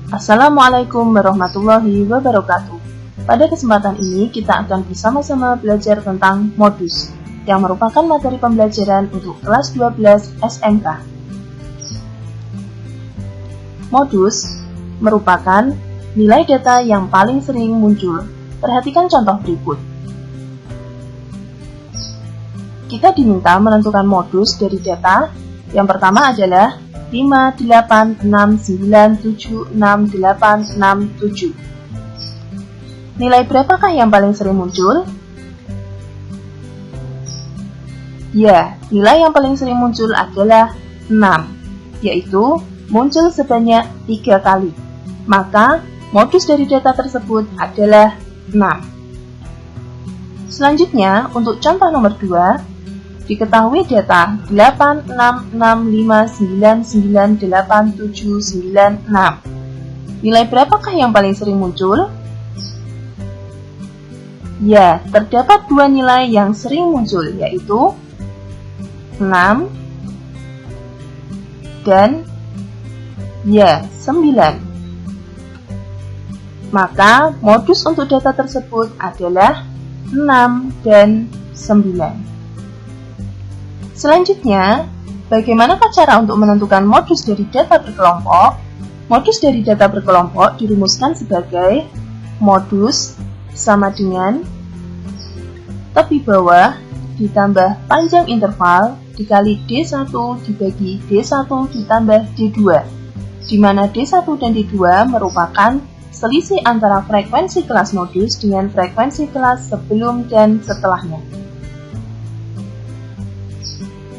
Assalamualaikum warahmatullahi wabarakatuh. Pada kesempatan ini kita akan bersama-sama belajar tentang modus, yang merupakan materi pembelajaran untuk kelas 12 SMK. Modus merupakan nilai data yang paling sering muncul. Perhatikan contoh berikut. Kita diminta menentukan modus dari data. Yang pertama adalah 5, 8, 6, 9, 7, 6, 8, 6, 7. Nilai berapakah yang paling sering muncul? Ya, nilai yang paling sering muncul adalah 6, yaitu muncul sebanyak 3 kali. Maka, modus dari data tersebut adalah 6. Selanjutnya, untuk contoh nomor 2, diketahui data 8, 6, 6, 5, 9, 9, 8, 7, 9, 6. Nilai berapakah yang paling sering muncul? Ya, terdapat 2 nilai yang sering muncul, yaitu 6 dan 9. Maka, modus untuk data tersebut adalah 6 dan 9. Selanjutnya, bagaimanakah cara untuk menentukan modus dari data berkelompok? Modus dari data berkelompok dirumuskan sebagai modus sama dengan tepi bawah ditambah panjang interval dikali D1 dibagi D1 ditambah D2, di mana D1 dan D2 merupakan selisih antara frekuensi kelas modus dengan frekuensi kelas sebelum dan setelahnya.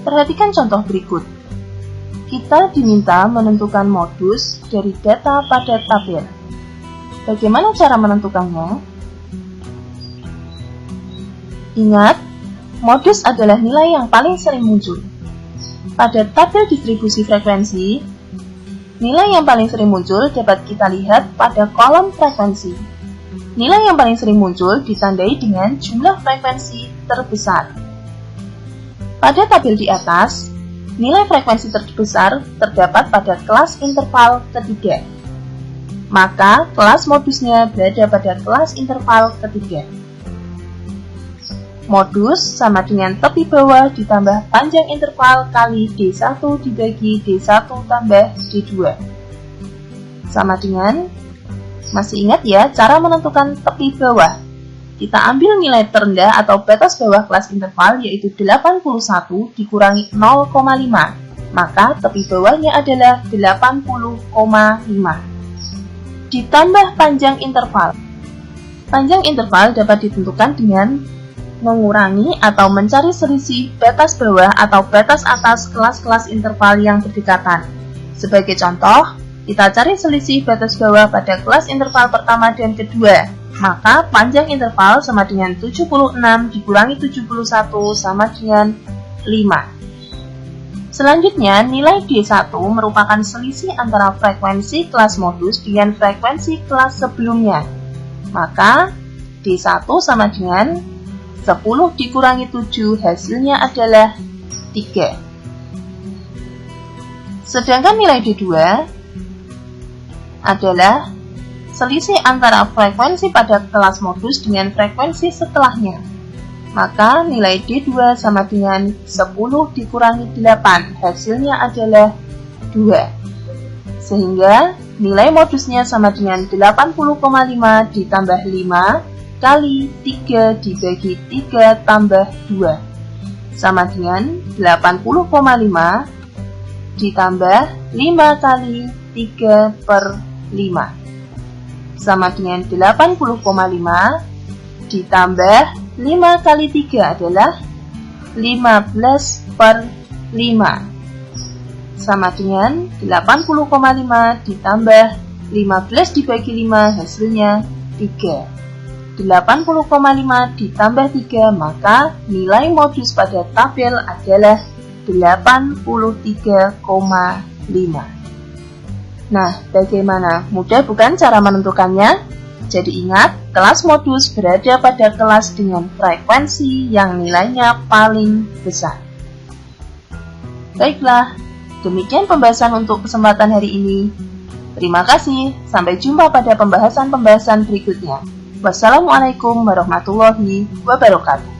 Perhatikan contoh berikut. Kita diminta menentukan modus dari data pada tabel. Bagaimana cara menentukannya? Ingat, modus adalah nilai yang paling sering muncul. Pada tabel distribusi frekuensi, nilai yang paling sering muncul dapat kita lihat pada kolom frekuensi. Nilai yang paling sering muncul ditandai dengan jumlah frekuensi terbesar. Pada tabel di atas, nilai frekuensi terbesar terdapat pada kelas interval ketiga. Maka, kelas modusnya berada pada kelas interval ketiga. Modus sama dengan tepi bawah ditambah panjang interval kali D1 dibagi D1 tambah D2. Sama dengan, masih ingat ya cara menentukan tepi bawah? Kita ambil nilai terendah atau batas bawah kelas interval yaitu 81 dikurangi 0,5. Maka tepi bawahnya adalah 80,5. Ditambah panjang interval. Panjang interval dapat ditentukan dengan mengurangi atau mencari selisih batas bawah atau batas atas kelas-kelas interval yang berdekatan. Sebagai contoh, kita cari selisih batas bawah pada kelas interval pertama dan kedua. Maka panjang interval sama dengan 76 dikurangi 71 sama dengan 5. Selanjutnya, nilai D1 merupakan selisih antara frekuensi kelas modus dengan frekuensi kelas sebelumnya. Maka, D1 sama dengan 10 dikurangi 7, hasilnya adalah 3. Sedangkan nilai D2 adalah selisih antara frekuensi pada kelas modus dengan frekuensi setelahnya. Maka nilai D2 sama dengan 10 dikurangi 8, hasilnya adalah 2. Sehingga nilai modusnya sama dengan 80,5 ditambah 5 kali 3 dibagi 3 tambah 2. Sama dengan 80,5 ditambah 5 kali 3 per 5. Sama dengan 80,5 ditambah 5 kali 3 adalah 15 per 5. Sama dengan 80,5 ditambah 15 dibagi 5 hasilnya 3. 80,5 ditambah 3 maka nilai modus pada tabel adalah 83,5. Nah, bagaimana? Mudah bukan cara menentukannya? Jadi ingat, kelas modus berada pada kelas dengan frekuensi yang nilainya paling besar. Baiklah, demikian pembahasan untuk kesempatan hari ini. Terima kasih, sampai jumpa pada pembahasan-pembahasan berikutnya. Wassalamualaikum warahmatullahi wabarakatuh.